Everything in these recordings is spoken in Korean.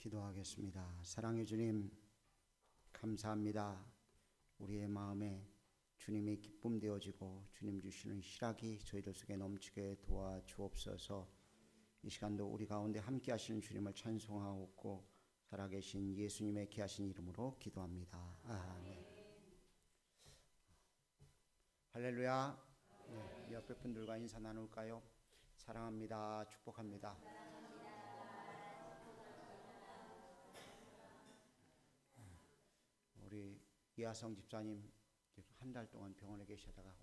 기도하겠습니다. 사랑해 주님, 감사합니다. 우리의 마음에 주님의 기쁨 되어지고 주님 주시는 희락이 저희들 속에 넘치게 도와주옵소서. 이 시간도 우리 가운데 함께 하시는 주님을 찬송하옵고 살아계신 예수님의 귀하신 이름으로 기도합니다. 아멘. 할렐루야. 네, 옆에 분들과 인사 나눌까요? 사랑합니다. 축복합니다. 우리 이하성 집사님 한 달 동안 병원에 계시다가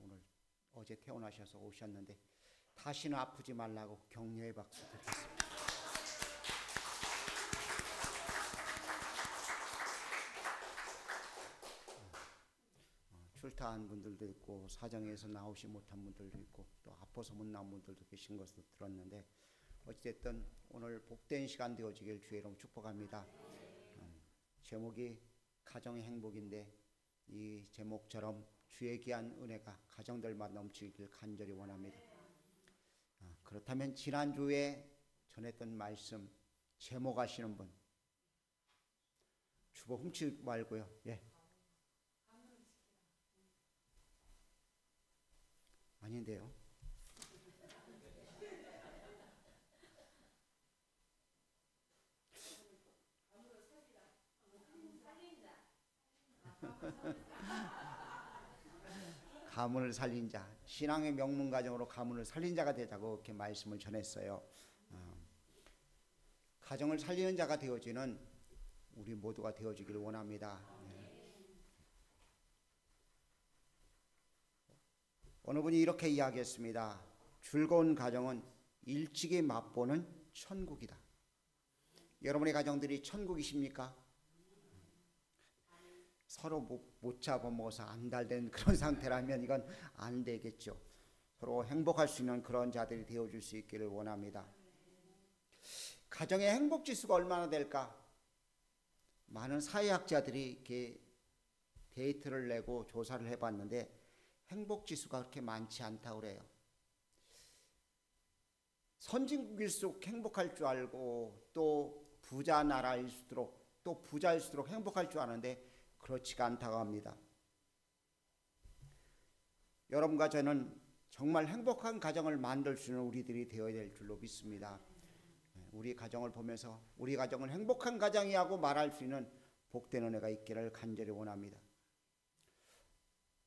어제 퇴원하셔서 오셨는데 다시는 아프지 말라고 격려의 박수 드리겠습니다. 출타한 분들도 있고 사정에서 나오지 못한 분들도 있고 또 아파서 못 나온 분들도 계신 것으로 들었는데 어찌됐든 오늘 복된 시간 되어지길 주의 이름으로 축복합니다. 제목이 가정의 행복인데 이 제목처럼 주의 귀한 은혜가 가정들만 넘치길 간절히 원합니다. 그렇다면 지난주에 전했던 말씀 제목하시는 분 주보 훔치지 말고요. 예. 아닌데요. 가문을 살린 자, 신앙의 명문 가정으로 가문을 살린 자가 되자고 이렇게 말씀을 전했어요. 가정을 살리는 자가 되어지는 우리 모두가 되어지기를 원합니다. 어느 분이 이렇게 이야기했습니다. 즐거운 가정은 일찍이 맛보는 천국이다. 여러분의 가정들이 천국이십니까? 서로 못 잡아먹어서 안달된 그런 상태라면 이건 안 되겠죠. 서로 행복할 수 있는 그런 자들이 되어줄 수 있기를 원합니다. 가정의 행복 지수가 얼마나 될까? 많은 사회학자들이 이렇게 데이터를 내고 조사를 해봤는데 행복 지수가 그렇게 많지 않다고 그래요. 선진국일수록 행복할 줄 알고 또 부자 나라일수록 또 부자일수록 행복할 줄 아는데 그렇지가 않다고 합니다. 여러분과 저는 정말 행복한 가정을 만들 수 있는 우리들이 되어야 될 줄로 믿습니다. 우리 가정을 보면서 우리 가정은 행복한 가정이라고 말할 수 있는 복된 은혜가 있기를 간절히 원합니다.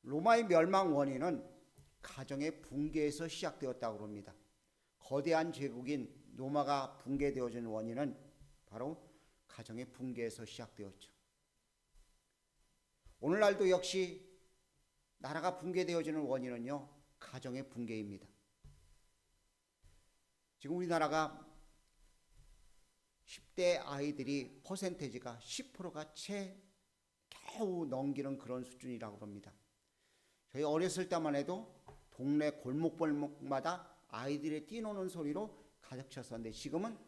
로마의 멸망 원인은 가정의 붕괴에서 시작되었다고 합니다. 거대한 제국인 로마가 붕괴되어진 원인은 바로 가정의 붕괴에서 시작되었죠. 오늘날도 역시 나라가 붕괴되어지는 원인은요, 가정의 붕괴입니다. 지금 우리나라가 10대 아이들이 퍼센테이지가 10%가 채 겨우 넘기는 그런 수준이라고 합니다. 저희 어렸을 때만 해도 동네 골목골목마다 아이들의 뛰노는 소리로 가득 찼었는데 지금은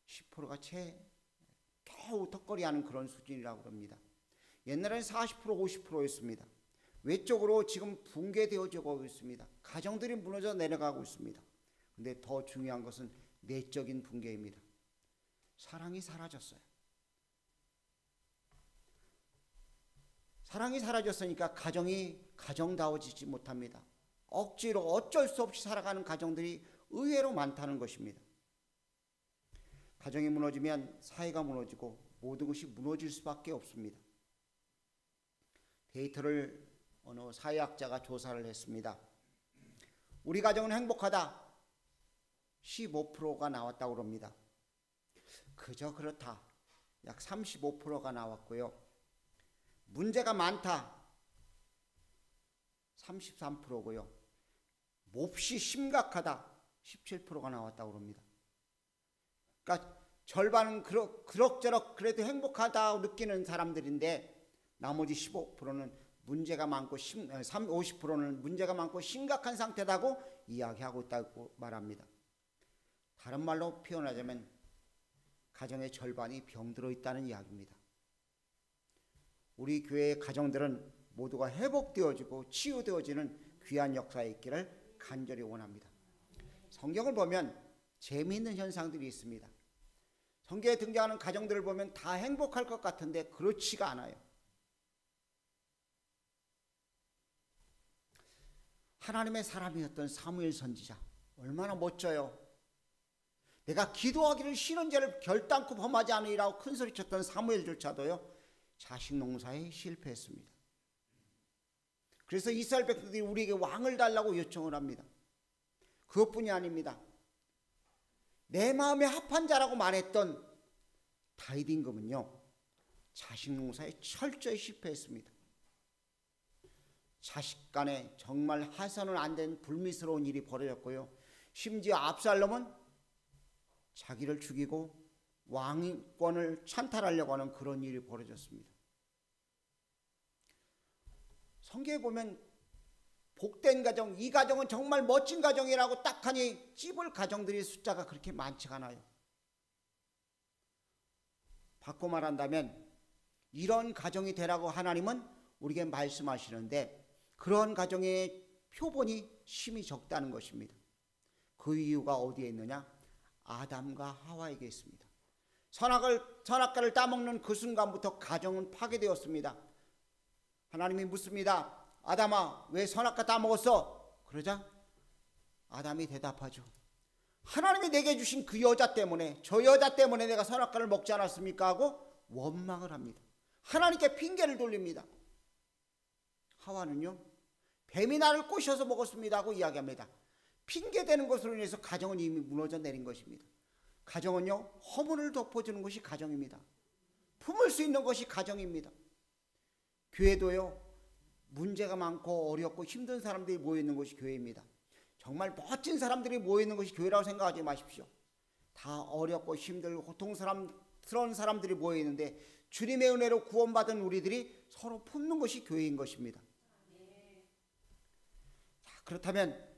10%가 채 겨우 턱걸이하는 그런 수준이라고 합니다. 옛날에는 40% 50%였습니다. 외적으로 지금 붕괴되어지고 있습니다. 가정들이 무너져 내려가고 있습니다. 그런데 더 중요한 것은 내적인 붕괴입니다. 사랑이 사라졌어요. 사랑이 사라졌으니까 가정이 가정다워지지 못합니다. 억지로 어쩔 수 없이 살아가는 가정들이 의외로 많다는 것입니다. 가정이 무너지면 사회가 무너지고 모든 것이 무너질 수밖에 없습니다. 데이터를 어느 사회학자가 조사를 했습니다. 우리 가정은 행복하다. 15%가 나왔다고 합니다. 그저 그렇다. 약 35%가 나왔고요. 문제가 많다. 33%고요. 몹시 심각하다. 17%가 나왔다고 합니다. 그러니까 절반은 그럭저럭 그래도 행복하다고 느끼는 사람들인데 나머지 15%는 문제가 많고 50%는 문제가 많고 심각한 상태라고 이야기하고 있다고 말합니다. 다른 말로 표현하자면 가정의 절반이 병들어 있다는 이야기입니다. 우리 교회의 가정들은 모두가 회복되어지고 치유되어지는 귀한 역사에 있기를 간절히 원합니다. 성경을 보면 재미있는 현상들이 있습니다. 성경에 등장하는 가정들을 보면 다 행복할 것 같은데 그렇지가 않아요. 하나님의 사람이었던 사무엘 선지자 얼마나 멋져요. 내가 기도하기를 싫은 죄를 결단코 범하지 않으리라고 큰소리쳤던 사무엘조차도요 자식 농사에 실패했습니다. 그래서 이스라엘 백성들이 우리에게 왕을 달라고 요청을 합니다. 그것뿐이 아닙니다. 내 마음에 합한 자라고 말했던 다윗 임금은요 자식 농사에 철저히 실패했습니다. 자식 간에 정말 해서는 안 된 불미스러운 일이 벌어졌고요. 심지어 압살롬은 자기를 죽이고 왕권을 찬탈하려고 하는 그런 일이 벌어졌습니다. 성경에 보면 복된 가정, 이 가정은 정말 멋진 가정이라고 딱 하니 찝을 가정들의 숫자가 그렇게 많지가 않아요. 바꿔 말한다면 이런 가정이 되라고 하나님은 우리에게 말씀하시는데 그런 가정의 표본이 심히 적다는 것입니다. 그 이유가 어디에 있느냐? 아담과 하와에게 있습니다. 선악과를 따먹는 그 순간부터 가정은 파괴되었습니다. 하나님이 묻습니다. 아담아, 왜 선악과 따먹었어? 그러자 아담이 대답하죠. 하나님이 내게 주신 그 여자 때문에, 저 여자 때문에 내가 선악과를 먹지 않았습니까? 하고 원망을 합니다. 하나님께 핑계를 돌립니다. 하와는요, 뱀이 나를 꼬셔서 먹었습니다 하고 이야기합니다. 핑계대는 것으로 인해서 가정은 이미 무너져 내린 것입니다. 가정은요, 허물을 덮어주는 것이 가정입니다. 품을 수 있는 것이 가정입니다. 교회도요, 문제가 많고 어렵고 힘든 사람들이 모여있는 것이 교회입니다. 정말 멋진 사람들이 모여있는 것이 교회라고 생각하지 마십시오. 다 어렵고 힘들고 고통스러운 사람들이 모여있는데 주님의 은혜로 구원받은 우리들이 서로 품는 것이 교회인 것입니다. 자, 그렇다면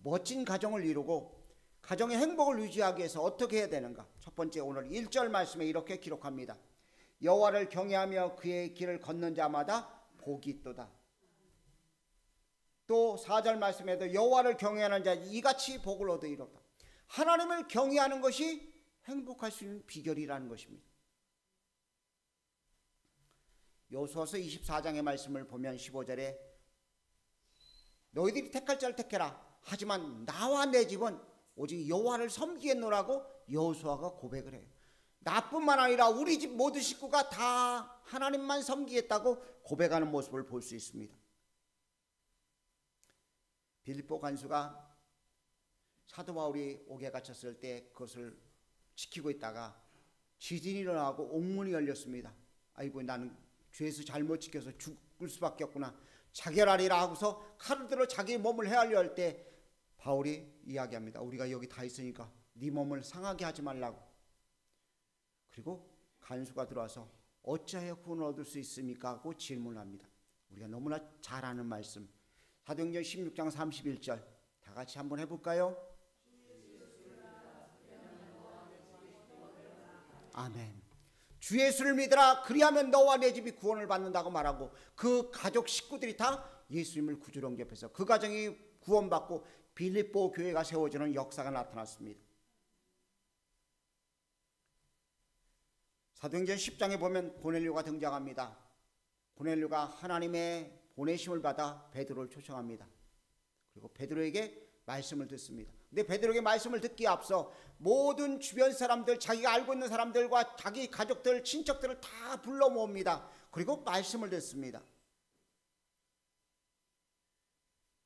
멋진 가정을 이루고 가정의 행복을 유지하기 위해서 어떻게 해야 되는가? 첫 번째, 오늘 1절 말씀에 이렇게 기록합니다. 여호와를 경외하며 그의 길을 걷는 자마다 복이 있도다. 또 4절 말씀에도 여호와를 경외하는 자 이같이 복을 얻으리로다. 하나님을 경외하는 것이 행복할 수 있는 비결이라는 것입니다. 여호수아서 24장의 말씀을 보면 15절에 너희들이 택할 자를 택해라. 하지만 나와 내 집은 오직 여호와를 섬기겠노라고 여호수아가 고백을 해요. 나뿐만 아니라 우리 집 모든 식구가 다 하나님만 섬기겠다고 고백하는 모습을 볼 수 있습니다. 빌립보 간수가 사도 바울이 옥에 갇혔을 때 그것을 지키고 있다가 지진이 일어나고 옥문이 열렸습니다. 아이고, 나는 죄에서 잘못 지켜서 죽을 수밖에 없구나. 자결하리라 하고서 칼을 들어 자기 몸을 헤아려 할 때 바울이 이야기합니다. 우리가 여기 다 있으니까 네 몸을 상하게 하지 말라고. 그리고 간수가 들어와서 어찌하여 구원을 얻을 수 있습니까? 하고 질문합니다. 우리가 너무나 잘 아는 말씀, 사도행전 16장 31절 다 같이 한번 해볼까요? 아멘. 주 예수를 믿으라. 그리하면 너와 내 집이 구원을 받는다고 말하고 그 가족 식구들이 다 예수님을 구주로 영접해서 그 가정이 구원받고 빌립보 교회가 세워지는 역사가 나타났습니다. 사도행전 10장에 보면 고넬료가 등장합니다. 고넬료가 하나님의 보내심을 받아 베드로를 초청합니다. 그리고 베드로에게 말씀을 듣습니다. 근데 베드로에게 말씀을 듣기에 앞서 모든 주변 사람들, 자기가 알고 있는 사람들과 자기 가족들, 친척들을 다 불러 모읍니다. 그리고 말씀을 듣습니다.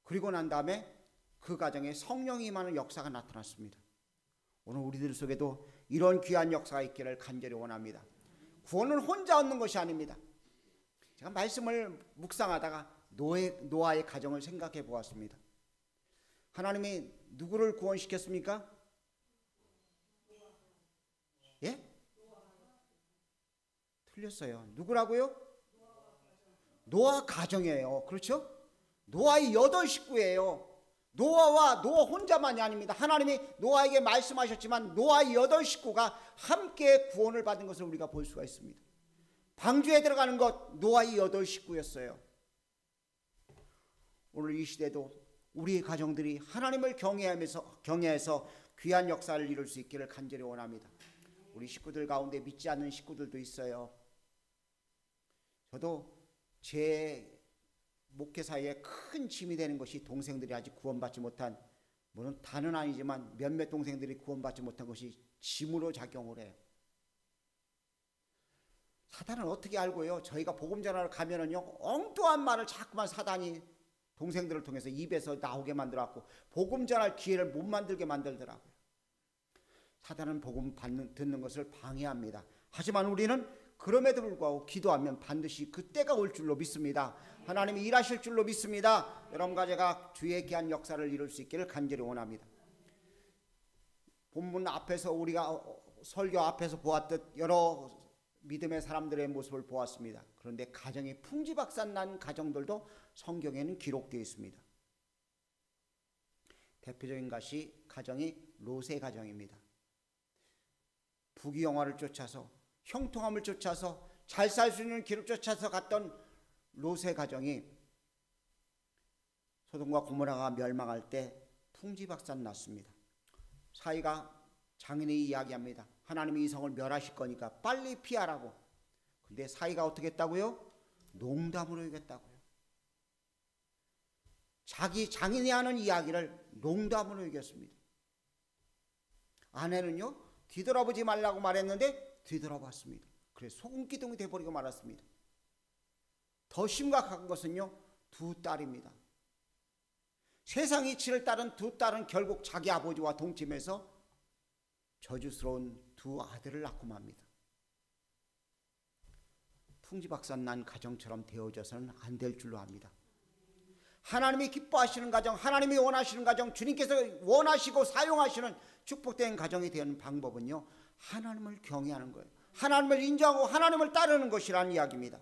그리고 난 다음에 그 가정에 성령이 임하는 역사가 나타났습니다. 오늘 우리들 속에도 이런 귀한 역사가 있기를 간절히 원합니다. 구원은 혼자 얻는 것이 아닙니다. 제가 말씀을 묵상하다가 노아의 가정을 생각해 보았습니다. 하나님이 누구를 구원시켰습니까? 예? 틀렸어요. 누구라고요? 노아 가정이에요. 그렇죠? 노아의 8식구예요. 노아 혼자만이 아닙니다. 하나님이 노아에게 말씀하셨지만 노아의 8식구가 함께 구원을 받은 것을 우리가 볼 수가 있습니다. 방주에 들어가는 것 노아의 8식구였어요. 오늘 이 시대도 우리의 가정들이 하나님을 경외해서 귀한 역사를 이룰 수 있기를 간절히 원합니다. 우리 식구들 가운데 믿지 않는 식구들도 있어요. 저도 제 목회사에 큰 짐이 되는 것이 동생들이 아직 구원받지 못한, 물론 다는 아니지만 몇몇 동생들이 구원받지 못한 것이 짐으로 작용을 해요. 사단은 어떻게 알고요? 저희가 복음 전하러 가면은요, 엉뚱한 말을 자꾸만 사단이 동생들을 통해서 입에서 나오게 만들어갖고 복음 전할 기회를 못 만들게 만들더라고요. 사단은 복음 듣는 것을 방해합니다. 하지만 우리는 그럼에도 불구하고 기도하면 반드시 그때가 올 줄로 믿습니다. 하나님이 일하실 줄로 믿습니다. 여러분과 제가 주의 귀한 역사를 이룰 수 있기를 간절히 원합니다. 본문 앞에서 우리가 설교 앞에서 보았듯 여러 믿음의 사람들의 모습을 보았습니다. 그런데 가정이 풍지박산난 가정들도 성경에는 기록되어 있습니다. 대표적인 것이 가정이 롯의 가정입니다. 부귀영화를 쫓아서, 형통함을 쫓아서, 잘 살 수 있는 길을 쫓아서 갔던 롯의 가정이 소돔과 고모라가 멸망할 때 풍지박산 났습니다. 사이가 장인이 이야기합니다. 하나님이 이 성을 멸하실 거니까 빨리 피하라고. 근데 사이가 어떻게 했다고요? 농담으로 얘기했다고요. 자기 장인이 하는 이야기를 농담으로 얘기했습니다. 아내는요, 뒤돌아보지 말라고 말했는데 뒤돌아봤습니다. 그래서 소금기둥이 돼버리고 말았습니다. 더 심각한 것은요, 두 딸입니다. 세상 이치를 따른 두 딸은 결국 자기 아버지와 동침해서 저주스러운 두 아들을 낳고 맙니다. 풍지박산난 가정처럼 되어져서는 안 될 줄로 압니다. 하나님이 기뻐하시는 가정, 하나님이 원하시는 가정, 주님께서 원하시고 사용하시는 축복된 가정이 되는 방법은요, 하나님을 경외하는 거예요. 하나님을 인정하고 하나님을 따르는 것이라는 이야기입니다.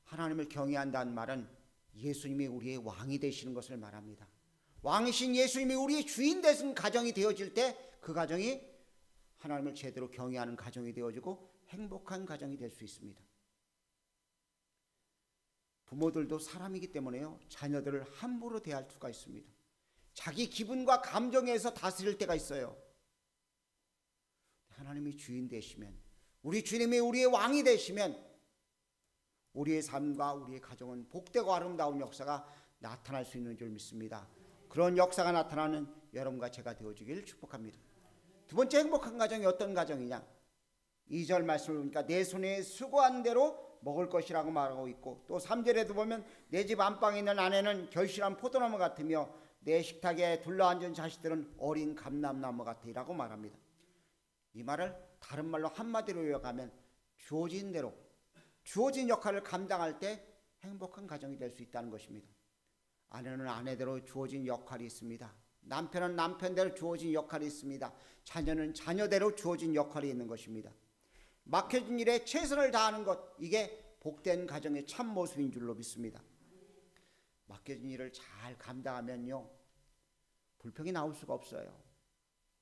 하나님을 경외한다는 말은 예수님이 우리의 왕이 되시는 것을 말합니다. 왕이신 예수님이 우리의 주인 되신 가정이 되어질 때 그 가정이 하나님을 제대로 경외하는 가정이 되어지고 행복한 가정이 될 수 있습니다. 부모들도 사람이기 때문에요, 자녀들을 함부로 대할 수가 있습니다. 자기 기분과 감정에서 다스릴 때가 있어요. 하나님이 주인 되시면, 우리 주님이 우리의 왕이 되시면 우리의 삶과 우리의 가정은 복되고 아름다운 역사가 나타날 수 있는 줄 믿습니다. 그런 역사가 나타나는 여러분과 제가 되어주기를 축복합니다. 두 번째 행복한 가정이 어떤 가정이냐? 2절 말씀을 보니까 내 손에 수고한 대로 먹을 것이라고 말하고 있고, 또 3절에도 보면 내 집 안방에 있는 아내는 결실한 포도나무 같으며 내 식탁에 둘러앉은 자식들은 어린 감람나무 같으라고 말합니다. 이 말을 다른 말로 한마디로 요약하면 주어진 대로, 주어진 역할을 감당할 때 행복한 가정이 될 수 있다는 것입니다. 아내는 아내대로 주어진 역할이 있습니다. 남편은 남편대로 주어진 역할이 있습니다. 자녀는 자녀대로 주어진 역할이 있는 것입니다. 맡겨진 일에 최선을 다하는 것, 이게 복된 가정의 참모습인 줄로 믿습니다. 맡겨진 일을 잘 감당하면요, 불평이 나올 수가 없어요.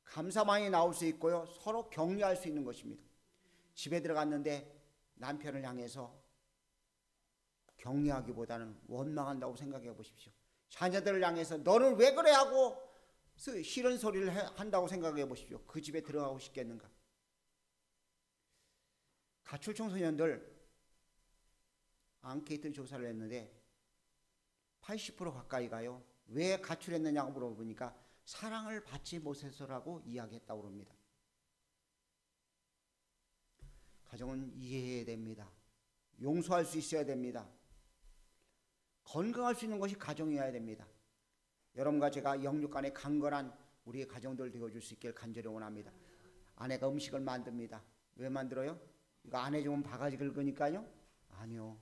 감사만이 나올 수 있고요, 서로 격려할 수 있는 것입니다. 집에 들어갔는데 남편을 향해서 격려하기보다는 원망한다고 생각해 보십시오. 자녀들을 향해서 너는 왜 그래 하고 싫은 소리를 한다고 생각해 보십시오. 그 집에 들어가고 싶겠는가? 가출 청소년들 앙케이트 조사를 했는데 80% 가까이가요, 왜 가출했느냐고 물어보니까 사랑을 받지 못해서라고 이야기했다고 합니다. 가정은 이해해야 됩니다. 용서할 수 있어야 됩니다. 건강할 수 있는 것이 가정이어야 됩니다. 여러분과 제가 영육간에 강건한 우리의 가정들 되어줄 수 있길 간절히 원합니다. 아내가 음식을 만듭니다. 왜 만들어요? 이거 안 해주면 바가지 긁으니까요? 아니요.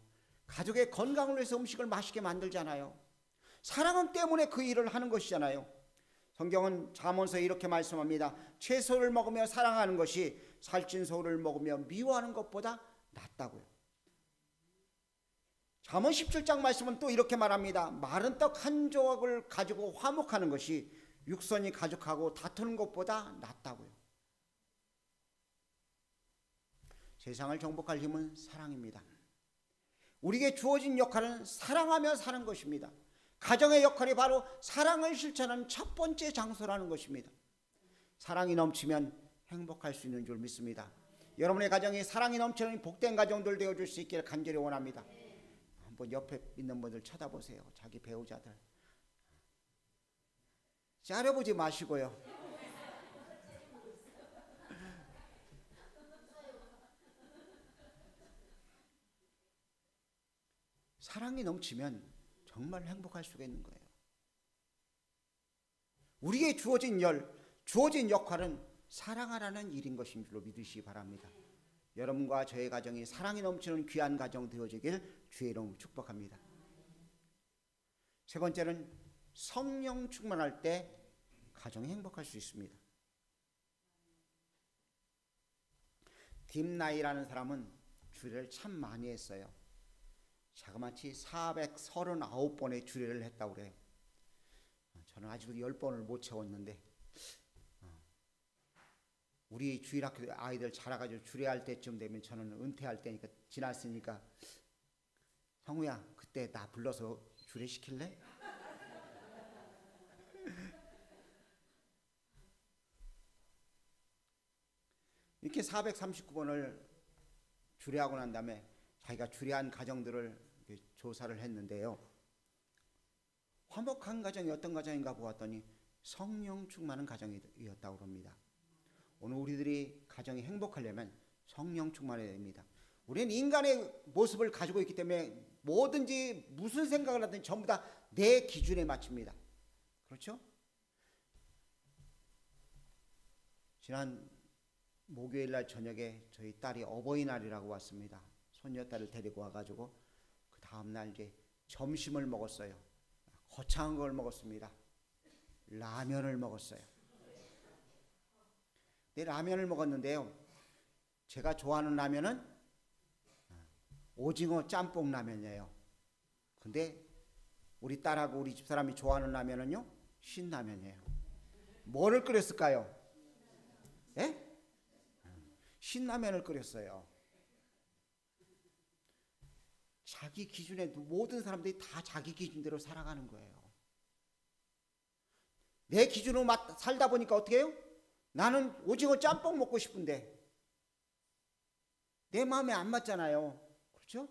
가족의 건강을 위해서 음식을 맛있게 만들잖아요. 사랑은 때문에 그 일을 하는 것이잖아요. 성경은 잠언서에 이렇게 말씀합니다. 채소를 먹으며 사랑하는 것이 살찐 소를 먹으며 미워하는 것보다 낫다고요. 잠언 17장 말씀은 또 이렇게 말합니다. 마른 떡 한 조각을 가지고 화목하는 것이 육선이 가족하고 다투는 것보다 낫다고요. 세상을 정복할 힘은 사랑입니다. 우리에게 주어진 역할은 사랑하며 사는 것입니다. 가정의 역할이 바로 사랑을 실천하는 첫 번째 장소라는 것입니다. 사랑이 넘치면 행복할 수 있는 줄 믿습니다. 여러분의 가정이 사랑이 넘치는 복된 가정들 되어줄 수 있기를 간절히 원합니다. 한번 옆에 있는 분들 쳐다보세요. 자기 배우자들. 째려보지 마시고요. 사랑이 넘치면 정말 행복할 수가 있는 거예요. 우리에게 주어진 역할은 사랑하라는 일인 것인 줄로 믿으시기 바랍니다. 여러분과 저의 가정이 사랑이 넘치는 귀한 가정 되어지길 주의 이름으로 축복합니다. 세 번째는 성령 충만할 때 가정이 행복할 수 있습니다. 딥나이라는 사람은 주례를 참 많이 했어요. 자그마치 439번의 주례를 했다고 그래요. 저는 아직도 10번을 못 채웠는데 우리 주일학교 아이들 자라가지고 주례할 때쯤 되면 저는 은퇴할 때니까 지났으니까 형우야 그때 나 불러서 주례 시킬래? 이렇게 439번을 주례하고 난 다음에 자기가 주례한 가정들을 조사를 했는데요. 화목한 가정이 어떤 가정인가 보았더니 성령 충만한 가정이었다고 합니다. 오늘 우리들이 가정이 행복하려면 성령 충만해야 됩니다. 우리는 인간의 모습을 가지고 있기 때문에 뭐든지 무슨 생각을 하든 전부 다 내 기준에 맞춥니다. 그렇죠? 지난 목요일 날 저녁에 저희 딸이 어버이날이라고 왔습니다. 손녀딸을 데리고 와가지고 그 다음날 이제 점심을 먹었어요. 거창한 걸 먹었습니다. 라면을 먹었어요. 라면을 먹었는데요. 제가 좋아하는 라면은 오징어 짬뽕 라면이에요. 근데 우리 딸하고 우리 집사람이 좋아하는 라면은요, 신라면이에요. 뭐를 끓였을까요? 예? 신라면을 끓였어요. 자기 기준에 모든 사람들이 다 자기 기준대로 살아가는 거예요. 내 기준으로 살다 보니까 어떻게 해요? 나는 오징어 짬뽕 먹고 싶은데 내 마음에 안 맞잖아요. 그렇죠?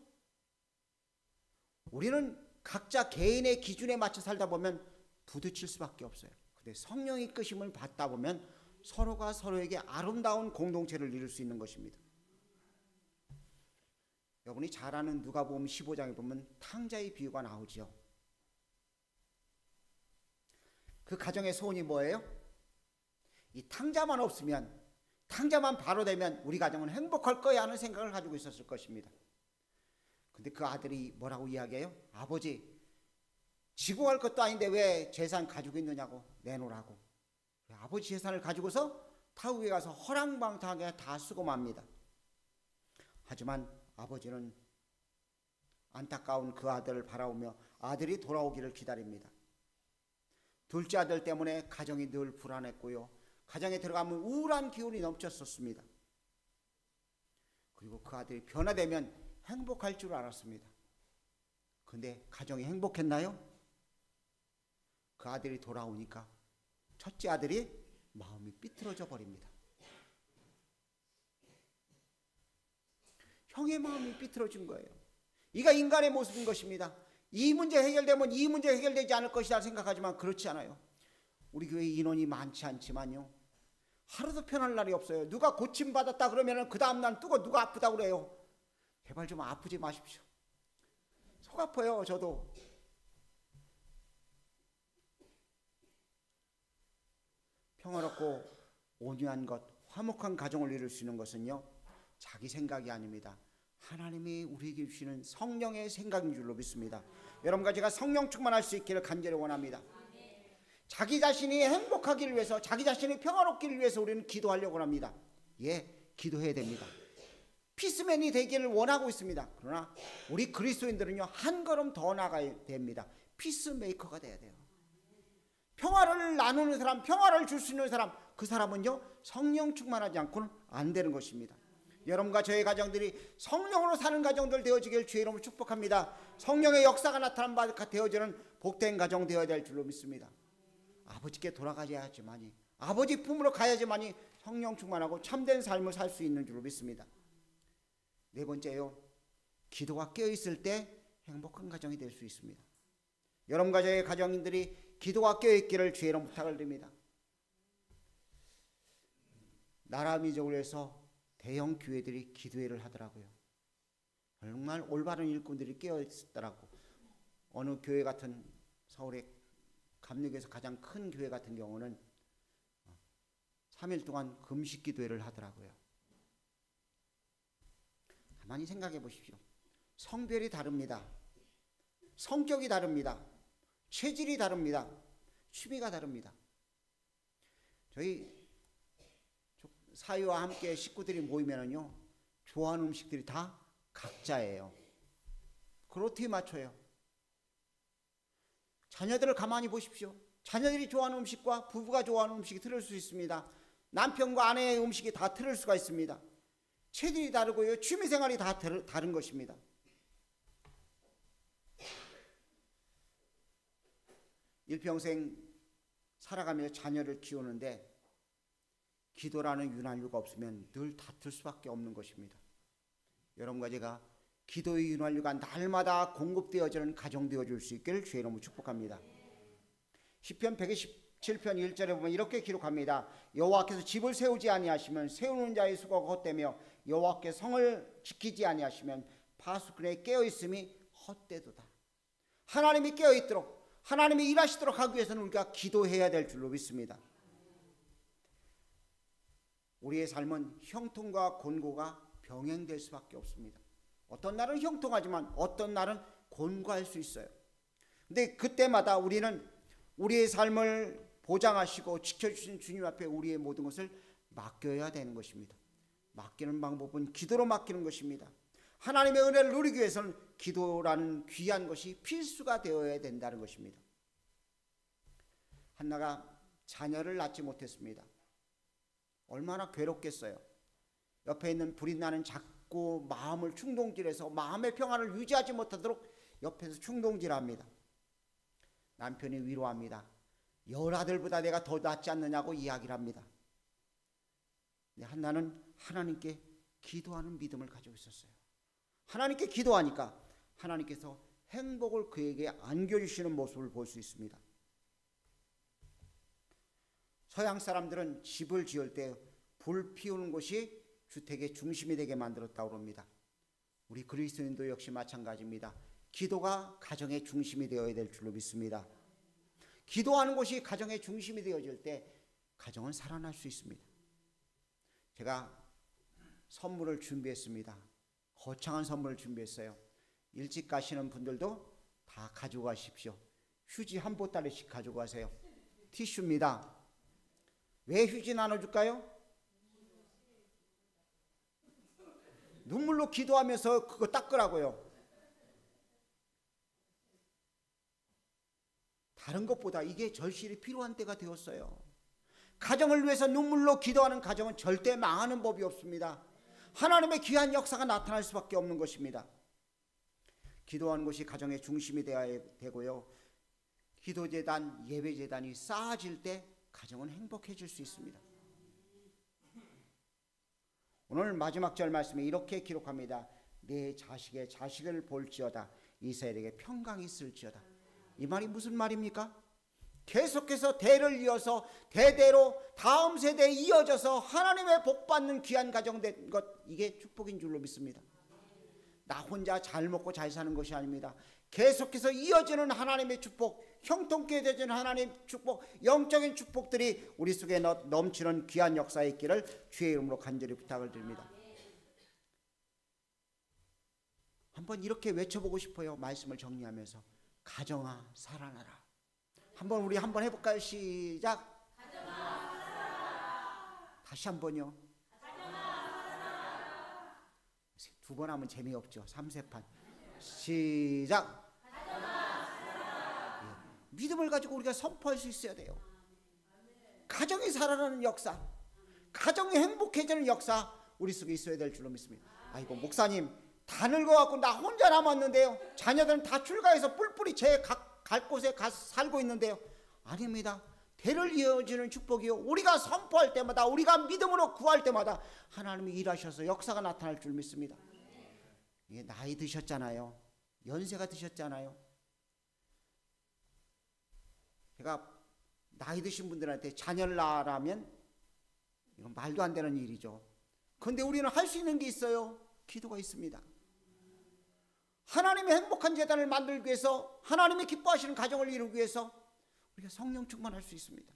우리는 각자 개인의 기준에 맞춰 살다 보면 부딪힐 수밖에 없어요. 근데 성령의 끄심을 받다 보면 서로가 서로에게 아름다운 공동체를 이룰 수 있는 것입니다. 여러분이 잘 아는 누가복음 15장에 보면 탕자의 비유가 나오죠. 그 가정의 소원이 뭐예요? 이 탕자만 없으면, 탕자만 바로 되면 우리 가정은 행복할 거야 하는 생각을 가지고 있었을 것입니다. 근데 그 아들이 뭐라고 이야기해요? 아버지, 지고 갈 것도 아닌데 왜 재산 가지고 있느냐고, 내놓으라고. 아버지 재산을 가지고서 타국에 가서 허랑방탕하게 다 쓰고 맙니다. 하지만 아버지는 안타까운 그 아들을 바라보며 아들이 돌아오기를 기다립니다. 둘째 아들 때문에 가정이 늘 불안했고요. 가정에 들어가면 우울한 기운이 넘쳤었습니다. 그리고 그 아들이 변화되면 행복할 줄 알았습니다. 근데 가정이 행복했나요? 그 아들이 돌아오니까 첫째 아들이 마음이 삐뚤어져 버립니다. 형의 마음이 삐뚤어진 거예요. 이가 인간의 모습인 것입니다. 이 문제 해결되면 이 문제 해결되지 않을 것이라 생각하지만 그렇지 않아요. 우리 교회 인원이 많지 않지만요, 하루도 편할 날이 없어요. 누가 고침받았다 그러면 그 다음날 누가 아프다고 그래요. 제발 좀 아프지 마십시오. 속 아파요. 저도. 평화롭고 온유한 것, 화목한 가정을 이룰 수 있는 것은요, 자기 생각이 아닙니다. 하나님이 우리에게 주시는 성령의 생각인 줄로 믿습니다. 여러분과 제가 성령 충만할 수 있기를 간절히 원합니다. 자기 자신이 행복하기를 위해서, 자기 자신이 평화롭기를 위해서 우리는 기도하려고 합니다. 예, 기도해야 됩니다. 피스맨이 되기를 원하고 있습니다. 그러나 우리 그리스도인들은요, 한 걸음 더 나가야 됩니다. 피스메이커가 돼야 돼요. 평화를 나누는 사람, 평화를 줄 수 있는 사람, 그 사람은요, 성령 충만하지 않고는 안 되는 것입니다. 여러분과 저의 가정들이 성령으로 사는 가정들 되어지길 주의 이름으로 축복합니다. 성령의 역사가 나타난 바 되어지는 복된 가정 되어야 될 줄로 믿습니다. 아버지께 돌아가야지만이, 아버지 품으로 가야지만이 성령 충만하고 참된 삶을 살 수 있는 줄로 믿습니다. 네 번째요, 기도가 깨어있을 때 행복한 가정이 될 수 있습니다. 여러분 가정의 가정인들이 기도가 깨어있기를 주의 이름으로 부탁을 드립니다. 나라 민족을 위해서 대형 교회들이 기도회를 하더라고요. 정말 올바른 일꾼들이 깨어있더라고. 어느 교회 같은 서울의 감리교에서 가장 큰 교회 같은 경우는 3일 동안 금식 기도회를 하더라고요. 가만히 생각해 보십시오. 성별이 다릅니다. 성격이 다릅니다. 체질이 다릅니다. 취미가 다릅니다. 저희 사위와 함께 식구들이 모이면은요, 좋아하는 음식들이 다 각자예요. 그걸 어떻게 맞춰요? 자녀들을 가만히 보십시오. 자녀들이 좋아하는 음식과 부부가 좋아하는 음식이 틀릴 수 있습니다. 남편과 아내의 음식이 다 틀릴 수가 있습니다. 체질이 다르고요, 취미생활이 다 다른 것입니다. 일평생 살아가며 자녀를 키우는데 기도라는 윤활유가 없으면 늘 다툴 수밖에 없는 것입니다. 여러분과 제가 기도의 윤활유가 날마다 공급되어지는 가정 되어줄 수 있기를 주의 이름으로 축복합니다. 시편 127편 1절에 보면 이렇게 기록합니다. 여호와께서 집을 세우지 아니하시면 세우는 자의 수고가 헛되며 여호와께서 성을 지키지 아니하시면 파수꾼의 깨어있음이 헛되도다. 하나님이 깨어있도록, 하나님이 일하시도록 하기 위해서는 우리가 기도해야 될 줄로 믿습니다. 우리의 삶은 형통과 곤고가 병행될 수밖에 없습니다. 어떤 날은 형통하지만 어떤 날은 곤고할 수 있어요. 근데 그때마다 우리는 우리의 삶을 보장하시고 지켜주신 주님 앞에 우리의 모든 것을 맡겨야 되는 것입니다. 맡기는 방법은 기도로 맡기는 것입니다. 하나님의 은혜를 누리기 위해서는 기도라는 귀한 것이 필수가 되어야 된다는 것입니다. 한나가 자녀를 낳지 못했습니다. 얼마나 괴롭겠어요. 옆에 있는 불이 나는 자꾸 마음을 충동질해서 마음의 평안을 유지하지 못하도록 옆에서 충동질합니다. 남편이 위로합니다. 10아들보다 내가 더 낫지 않느냐고 이야기를 합니다. 근데 한나는 하나님께 기도하는 믿음을 가지고 있었어요. 하나님께 기도하니까 하나님께서 행복을 그에게 안겨주시는 모습을 볼 수 있습니다. 서양 사람들은 집을 지을 때 불 피우는 곳이 주택의 중심이 되게 만들었다고 합니다. 우리 그리스도인도 역시 마찬가지입니다. 기도가 가정의 중심이 되어야 될 줄로 믿습니다. 기도하는 것이 가정의 중심이 되어질 때 가정은 살아날 수 있습니다. 제가 선물을 준비했습니다. 거창한 선물을 준비했어요. 일찍 가시는 분들도 다 가지고 가십시오. 휴지 한 보따리씩 가지고 가세요. 티슈입니다. 왜 휴지 나눠줄까요? 눈물로 기도하면서 그거 닦으라고요. 다른 것보다 이게 절실히 필요한 때가 되었어요. 가정을 위해서 눈물로 기도하는 가정은 절대 망하는 법이 없습니다. 하나님의 귀한 역사가 나타날 수밖에 없는 것입니다. 기도하는 것이 가정의 중심이 되어야 되고요. 기도재단, 예배재단이 쌓아질 때 가정은 행복해질 수 있습니다. 오늘 마지막 절 말씀에 이렇게 기록합니다. 내 자식의 자식을 볼지어다 이스라엘에게 평강이 있을지어다. 이 말이 무슨 말입니까? 계속해서 대를 이어서 대대로 다음 세대에 이어져서 하나님의 복받는 귀한 가정 된 것, 이게 축복인 줄로 믿습니다. 나 혼자 잘 먹고 잘 사는 것이 아닙니다. 계속해서 이어지는 하나님의 축복, 형통케 되어지는 하나님의 축복, 영적인 축복들이 우리 속에 넘치는 귀한 역사에 있기를 주의 이름으로 간절히 부탁을 드립니다. 한번 이렇게 외쳐보고 싶어요. 말씀을 정리하면서 가정아 살아나라. 한번 우리 한번 해볼까요? 시작. 다시 한번요. 두 번 하면 재미없죠. 3세판. 시작. 믿음을 가지고 우리가 선포할 수 있어야 돼요. 가정이 살아나는 역사, 가정이 행복해지는 역사 우리 속에 있어야 될 줄로 믿습니다. 아이고 목사님 다 늙어갖고 나 혼자 남았는데요. 자녀들은 다 출가해서 뿔뿔이 제 갈 곳에 가서 살고 있는데요. 아닙니다. 대를 이어지는 축복이요, 우리가 선포할 때마다, 우리가 믿음으로 구할 때마다 하나님이 일하셔서 역사가 나타날 줄 믿습니다. 이게 나이 드셨잖아요. 연세가 드셨잖아요. 제가 나이 드신 분들한테 자녀를 낳으라면 이건 말도 안 되는 일이죠. 그런데 우리는 할 수 있는 게 있어요. 기도가 있습니다. 하나님의 행복한 재단을 만들기 위해서, 하나님이 기뻐하시는 가정을 이루기 위해서 우리가 성령 충만할 수 있습니다.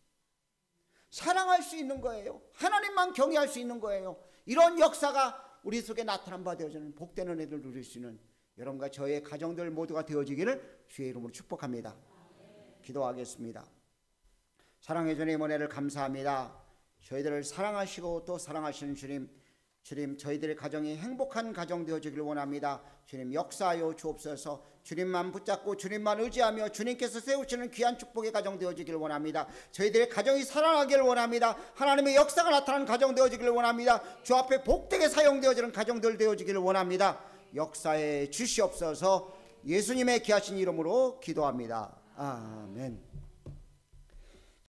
사랑할 수 있는 거예요. 하나님만 경외할 수 있는 거예요. 이런 역사가 우리 속에 나타난 바 되어지는 복되는 애들 누릴 수 있는 여러분과 저의 가정들 모두가 되어지기를 주의 이름으로 축복합니다. 기도하겠습니다. 사랑의 주님, 은혜를 감사합니다. 저희들을 사랑하시고 또 사랑하시는 주님, 저희들의 가정이 행복한 가정 되어지기를 원합니다. 주님, 역사하여 주옵소서. 주님만 붙잡고 주님만 의지하며 주님께서 세우시는 귀한 축복의 가정 되어지기를 원합니다. 저희들의 가정이 살아나기를 원합니다. 하나님의 역사가 나타나는 가정 되어지기를 원합니다. 주 앞에 복되게 사용되어지는 가정들 되어지기를 원합니다. 역사해 주시옵소서. 예수님의 귀하신 이름으로 기도합니다. 아멘.